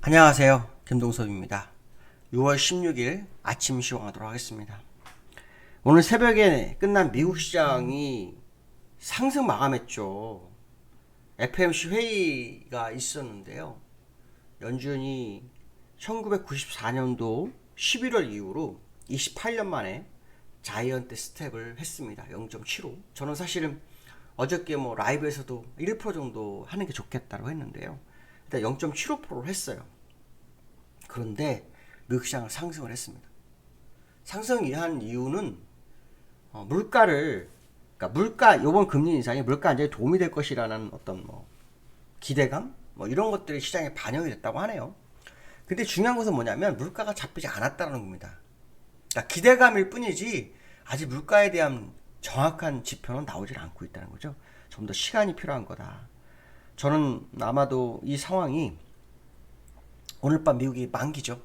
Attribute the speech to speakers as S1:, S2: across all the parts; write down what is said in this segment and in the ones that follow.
S1: 안녕하세요. 김동섭입니다. 6월 16일 아침 시황하도록 하겠습니다. 오늘 새벽에 끝난 미국 시장이 상승 마감했죠. FOMC 회의가 있었는데요. 연준이 1994년도 11월 이후로 28년 만에 자이언트 스텝을 했습니다. 0.75. 저는 사실은 어저께 라이브에서도 1% 정도 하는 게 좋겠다고 했는데요. 일단 0.75%를 했어요. 그런데 미국 시장은 상승을 했습니다. 상승한 이유는 물가를, 그러니까 이번 금리 인상이 물가 안정에 도움이 될 것이라는 어떤 기대감 이런 것들이 시장에 반영이 됐다고 하네요. 근데 중요한 것은 뭐냐면 물가가 잡히지 않았다는 겁니다. 그러니까 기대감일 뿐이지 아직 물가에 대한 정확한 지표는 나오질 않고 있다는 거죠. 좀 더 시간이 필요한 거다. 저는 아마도 이 상황이 오늘 밤 미국이 만기죠.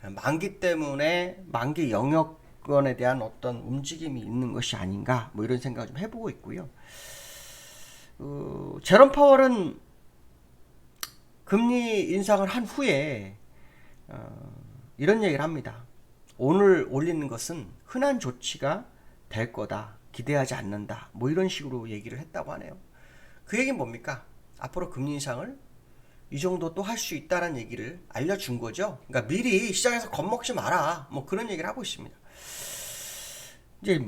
S1: 만기 때문에 만기 영역권에 대한 어떤 움직임이 있는 것이 아닌가 이런 생각을 좀 해보고 있고요. 제롬 파월은 금리 인상을 한 후에 이런 얘기를 합니다. 오늘 올리는 것은 흔한 조치가 될 거다. 기대하지 않는다. 이런 식으로 얘기를 했다고 하네요. 그 얘기는 뭡니까? 앞으로 금리 인상을 이 정도 또 할 수 있다는 얘기를 알려준 거죠. 그러니까 미리 시장에서 겁먹지 마라. 그런 얘기를 하고 있습니다. 이제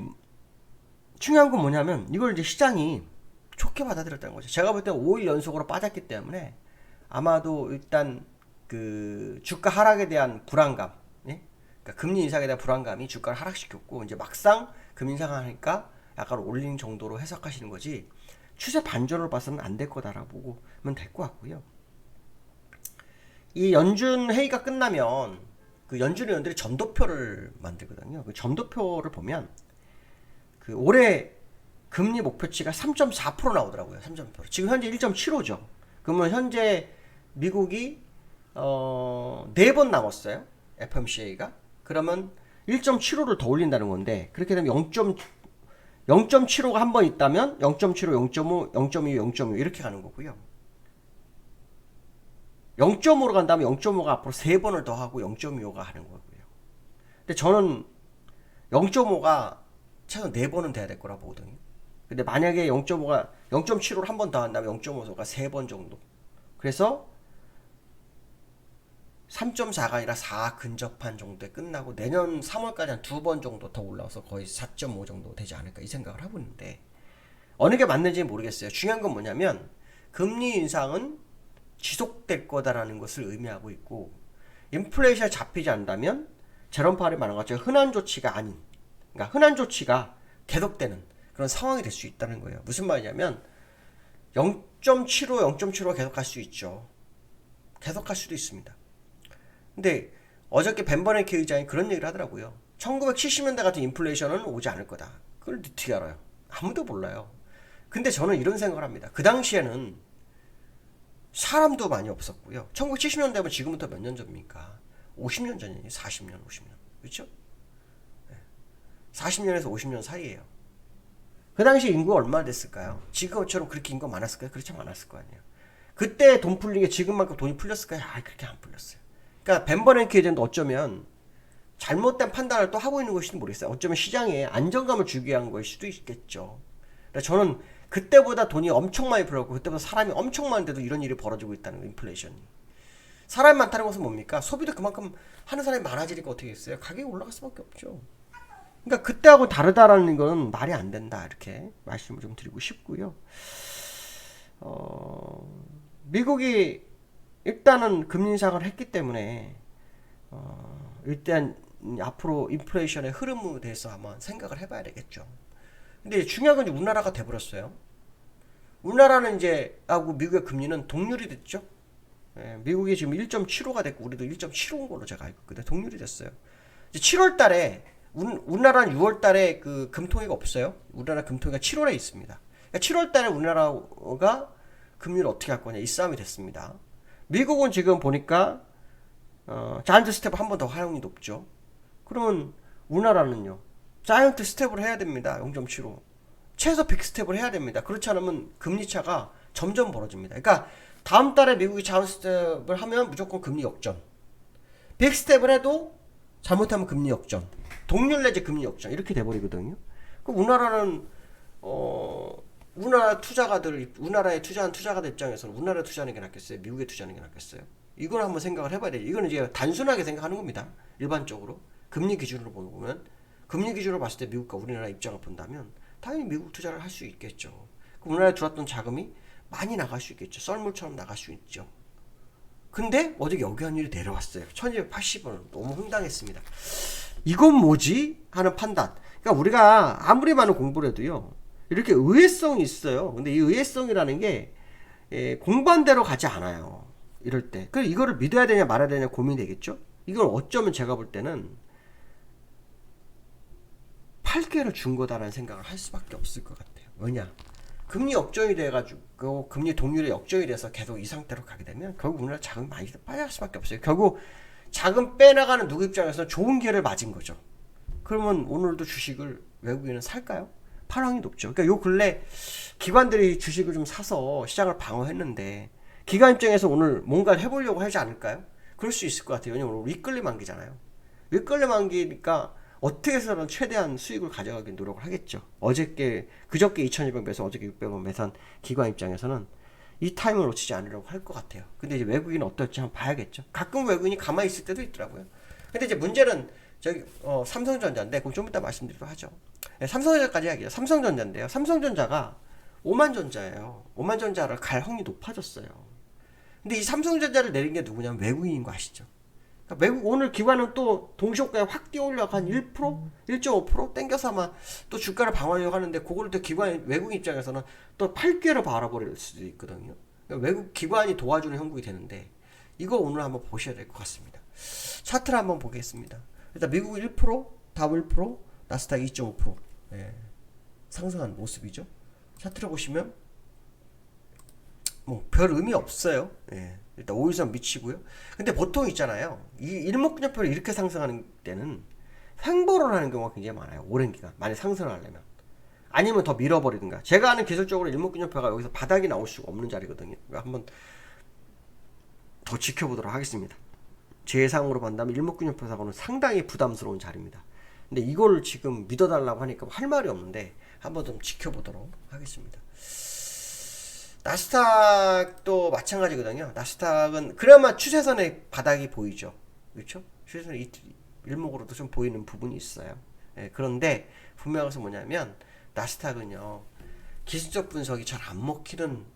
S1: 중요한 건 뭐냐면 이걸 이제 시장이 좋게 받아들였다는 거죠. 제가 볼 때 5일 연속으로 빠졌기 때문에 아마도 일단 그 주가 하락에 대한 불안감, 예? 그러니까 금리 인상에 대한 불안감이 주가를 하락시켰고 이제 막상 금리 인상하니까 약간 올린 정도로 해석하시는 거지 추세 반전으로 봐서는 안 될 거다라고 보면 될 것 같고요. 이 연준 회의가 끝나면 그 연준 의원들이 점도표를 만들거든요. 그 점도표를 보면 그 올해 금리 목표치가 3.4% 나오더라고요. 3.4%. 지금 현재 1.75죠. 그러면 현재 미국이 4번 남았어요. FOMC가. 그러면 1.75를 더 올린다는 건데 그렇게 되면 0.75가 한 번 있다면 0.75, 0.5, 0.2, 0.6 이렇게 가는 거고요. 0.5로 간다면 0.5가 앞으로 3번을 더 하고 0.25가 하는 거고요. 근데 저는 0.5가 최소 4번은 돼야 될 거라고 보거든요. 근데 만약에 0.5가 0.75를 한 번 더 한다면 0.5가 3번 정도. 그래서 3.4가 아니라 4 근접한 정도에 끝나고 내년 3월까지 한 2번 정도 더 올라와서 거의 4.5 정도 되지 않을까 이 생각을 하고 있는데 어느 게 맞는지 모르겠어요. 중요한 건 뭐냐면 금리 인상은 지속될 거다라는 것을 의미하고 있고 인플레이션이 잡히지 않는다면 제롬 파월이 말한 것처럼 흔한 조치가 아닌 그러니까 흔한 조치가 계속되는 그런 상황이 될 수 있다는 거예요. 무슨 말이냐면 0.75, 0.75가 계속 갈 수 있죠. 계속 갈 수도 있습니다. 근데 어저께 벤 버냉키 의장이 그런 얘기를 하더라고요. 1970년대 같은 인플레이션은 오지 않을 거다. 그걸 어떻게 알아요? 아무도 몰라요. 근데 저는 이런 생각을 합니다. 그 당시에는 사람도 많이 없었고요. 1970년대면 지금부터 몇 년 전입니까? 50년 전이에요. 40년, 50년. 그렇죠? 40년에서 50년 사이에요. 그 당시 인구가 얼마나 됐을까요? 지금처럼 그렇게 인구가 많았을까요? 그렇지 않았을 거 아니에요. 그때 돈 풀린 게 지금만큼 돈이 풀렸을까요? 그렇게 안 풀렸어요. 그러니까 벤 버냉키 의장도 어쩌면 잘못된 판단을 또 하고 있는 것인지 모르겠어요. 어쩌면 시장에 안정감을 주기 위한 것일 수도 있겠죠. 그러니까 저는 그때보다 돈이 엄청 많이 풀렸고 그때보다 사람이 엄청 많은데도 이런 일이 벌어지고 있다는 거예요. 인플레이션이. 사람이 많다는 것은 뭡니까? 소비도 그만큼 하는 사람이 많아지니까 어떻게 했어요? 가격이 올라갈 수밖에 없죠. 그러니까 그때하고 다르다라는 건 말이 안 된다. 이렇게 말씀을 좀 드리고 싶고요. 미국이 일단은 금리 인상을 했기 때문에 일단 앞으로 인플레이션의 흐름에 대해서 한번 생각을 해봐야 되겠죠. 근데 중요한 건 이제 우리나라가 돼버렸어요. 우리나라는 이제 하고 미국의 금리는 동률이 됐죠. 미국이 지금 1.75가 됐고 우리도 1.75인 걸로 제가 알고 있거든요. 동률이 됐어요. 이제 7월 달에 우리나라는 6월 달에 그 금통위가 없어요. 우리나라 금통위가 7월에 있습니다. 그러니까 7월 달에 우리나라가 금리를 어떻게 할 거냐 이 싸움이 됐습니다. 미국은 지금 보니까 자이언트 스텝 한 번 더 활용이 높죠. 그러면 우리나라는요. 자이언트 스텝을 해야 됩니다. 0.75. 최소 빅 스텝을 해야 됩니다. 그렇지 않으면 금리 차가 점점 벌어집니다. 그러니까 다음 달에 미국이 자원 스텝을 하면 무조건 금리 역전. 빅스텝을 해도 잘못하면 금리 역전. 동률 내지 금리 역전. 이렇게 돼버리거든요. 그 우리나라는 우리나라 투자가들, 우리나라에 투자한 투자가들 입장에서는 우리나라에 투자하는 게 낫겠어요? 미국에 투자하는 게 낫겠어요? 이걸 한번 생각을 해봐야 돼요. 이거는 이제 단순하게 생각하는 겁니다. 일반적으로. 금리 기준으로 보면. 금리 기준으로 봤을 때 미국과 우리나라 입장을 본다면 당연히 미국 투자를 할 수 있겠죠. 우리나라에 들어왔던 자금이 많이 나갈 수 있겠죠. 썰물처럼 나갈 수 있죠. 근데 어제 여기환율이 내려왔어요. 1280원. 너무 황당했습니다. 이건 뭐지? 하는 판단. 그러니까 우리가 아무리 많은 공부를 해도요. 이렇게 의외성이 있어요. 근데 이 의외성이라는 게 공반대로 가지 않아요. 이럴 때. 그래서 이거를 믿어야 되냐 말아야 되냐 고민이 되겠죠? 이걸 어쩌면 제가 볼 때는 8개를 준 거다라는 생각을 할 수밖에 없을 것 같아요. 왜냐? 금리 역전이 돼가지고 금리 동률이 역전이 돼서 계속 이 상태로 가게 되면 결국 우리나라 자금이 많이 빠질 수밖에 없어요. 결국 자금 빼나가는 누구 입장에서는 좋은 기회를 맞은 거죠. 그러면 오늘도 주식을 외국인은 살까요? 팔 확률이 높죠. 그러니까 요 근래 기관들이 주식을 좀 사서 시장을 방어했는데 기관 입장에서 오늘 뭔가를 해보려고 하지 않을까요? 그럴 수 있을 것 같아요. 왜냐면 오늘 윗끌림 만기잖아요. 윗끌림 만기니까 어떻게 해서든 최대한 수익을 가져가기 노력을 하겠죠. 그저께 2200 매수, 어저께 600원 매산 기관 입장에서는 이 타임을 놓치지 않으려고 할 것 같아요. 근데 이제 외국인은 어떨지 한번 봐야겠죠. 가끔 외국인이 가만히 있을 때도 있더라고요. 근데 이제 문제는 삼성전자인데, 그럼 좀 이따 말씀드리도록 하죠. 네, 삼성전자까지 이야기해요. 삼성전자인데요. 삼성전자가 오만전자예요. 오만전자를 갈 확률이 높아졌어요. 근데 이 삼성전자를 내린 게 누구냐면 외국인인 거 아시죠? 그러니까 외국 오늘 기관은 또 동시효과에 확 뛰어올려가 한 1%, 1.5% 땡겨서 아마 또 주가를 방어하려고 하는데 그거를 또 기관 외국 입장에서는 또 8개로 바라버릴 수도 있거든요. 그러니까 외국 기관이 도와주는 형국이 되는데 이거 오늘 한번 보셔야 될 것 같습니다. 차트를 한번 보겠습니다. 일단 미국 1%, 다우 1%, 나스닥 2.5% 예, 상승한 모습이죠. 차트를 보시면 뭐 별 의미 없어요. 예. 일단 5일선 미치고요. 근데 보통 있잖아요. 이 일목균형표를 이렇게 상승하는 때는 횡보를 하는 경우가 굉장히 많아요. 오랜 기간. 만약 상승을 하려면. 아니면 더 밀어버리든가. 제가 아는 기술적으로 일목균형표가 여기서 바닥이 나올 수가 없는 자리거든요. 그러니까 한번 더 지켜보도록 하겠습니다. 제 예상으로 본다면 일목균형표 사고는 상당히 부담스러운 자리입니다. 근데 이걸 지금 믿어달라고 하니까 할 말이 없는데 한번 좀 지켜보도록 하겠습니다. 나스닥도 마찬가지거든요. 나스닥은 그나마 추세선의 바닥이 보이죠. 그렇죠? 추세선 일목으로도 좀 보이는 부분이 있어요. 예, 그런데 분명한 것은 뭐냐면 나스닥은요. 기술적 분석이 잘 안 먹히는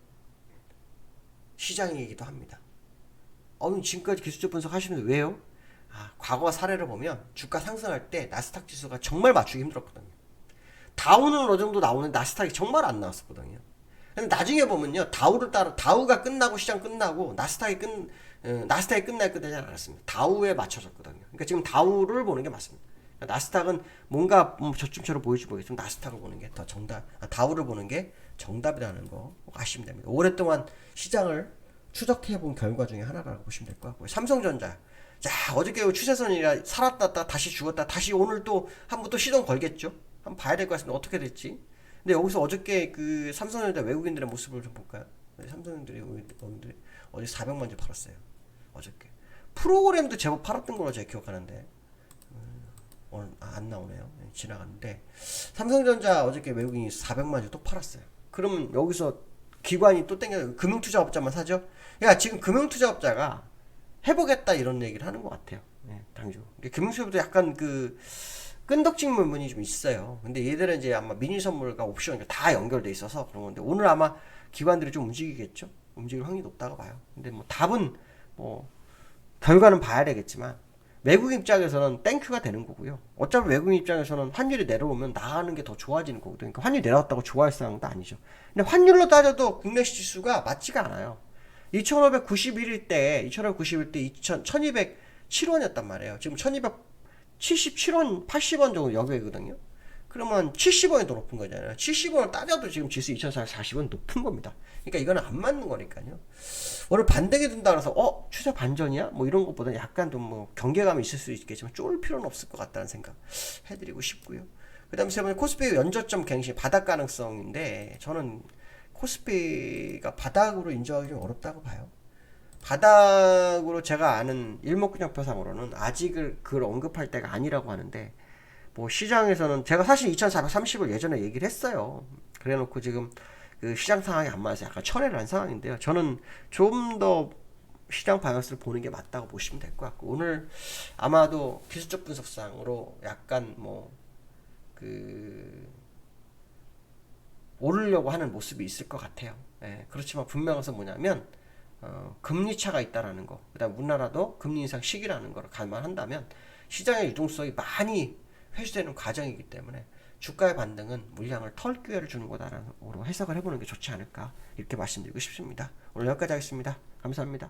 S1: 시장이기도 합니다. 지금까지 기술적 분석 하시면서 왜요? 과거 사례를 보면 주가 상승할 때 나스닥 지수가 정말 맞추기 힘들었거든요. 다우는 어느 정도 나오는데 나스닥이 정말 안 나왔었거든요. 근데 나중에 보면요, 다우가 끝나고 시장 끝나고 나스닥이 끝나지 않았습니다. 다우에 맞춰졌거든요. 그러니까 지금 다우를 보는 게 맞습니다. 나스닥은 뭔가 저쯤처럼 보일지 모르겠지만 나스닥을 보는 게 더 다우를 보는 게 정답이라는 거 꼭 아시면 됩니다. 오랫동안 시장을 추적해본 결과 중에 하나라고 보시면 될 것 같고요. 삼성전자. 자, 어저께 추세선이라 살았다 다시 죽었다 다시 오늘 또 한번 또 시동 걸겠죠? 한번 봐야 될 것 같습니다. 어떻게 될지. 근데 여기서 어저께 그 삼성전자 외국인들의 모습을 좀 볼까요? 삼성전자들이 어제 400만 주 팔았어요. 어저께. 프로그램도 제법 팔았던 걸로 제가 기억하는데. 안 나오네요. 지나갔는데. 삼성전자 어저께 외국인이 400만 주 또 팔았어요. 그러면 여기서 기관이 또 금융투자업자만 사죠? 그러니까 지금 금융투자업자가 해보겠다 이런 얘기를 하는 것 같아요. 네, 당주. 금융투자업도 약간 끈덕진 부분이 좀 있어요. 근데 얘들은 이제 아마 미니 선물과 옵션 다 연결돼 있어서 그런 건데 오늘 아마 기관들이 좀 움직이겠죠. 움직일 확률이 높다고 봐요. 근데 뭐 답은 결과는 봐야 되겠지만 외국인 입장에서는 땡큐가 되는 거고요. 어차피 외국인 입장에서는 환율이 내려오면 나가는 게 더 좋아지는 거거든요. 그러니까 환율이 내려왔다고 좋아할 상황도 아니죠. 근데 환율로 따져도 국내 지수가 맞지가 않아요. 2591일 때 1207원이었단 말이에요. 지금 1277원, 80원 정도 여기거든요. 그러면 70원이 더 높은 거잖아요. 70원을 따져도 지금 지수 2440원 높은 겁니다. 그러니까 이거는 안 맞는 거니까요. 오늘 반등이 든다 그래서 추세 반전이야? 뭐 이런 것보다 약간 좀 경계감이 있을 수 있겠지만 쫄 필요는 없을 것 같다는 생각 해드리고 싶고요. 그 다음에 세 번째 코스피 연저점 갱신 바닥 가능성인데 저는 코스피가 바닥으로 인정하기 좀 어렵다고 봐요. 바닥으로 제가 아는 일목균형표상으로는 아직을 그걸 언급할 때가 아니라고 하는데, 뭐 시장에서는 제가 사실 2430을 예전에 얘기를 했어요. 그래 놓고 지금 그 시장 상황이 안 맞아서 약간 철회를 한 상황인데요. 저는 좀 더 시장 바이어스를 보는 게 맞다고 보시면 될 것 같고, 오늘 아마도 기술적 분석상으로 약간 뭐 그 오르려고 하는 모습이 있을 것 같아요. 예, 그렇지만 분명한 것은 뭐냐면 금리 차가 있다라는 거, 그다음 우리나라도 금리 인상 시기라는 걸 감안한다면 시장의 유동성이 많이 회수되는 과정이기 때문에 주가의 반등은 물량을 털 기회를 주는 거다라고 해석을 해보는 게 좋지 않을까, 이렇게 말씀드리고 싶습니다. 오늘 여기까지 하겠습니다. 감사합니다.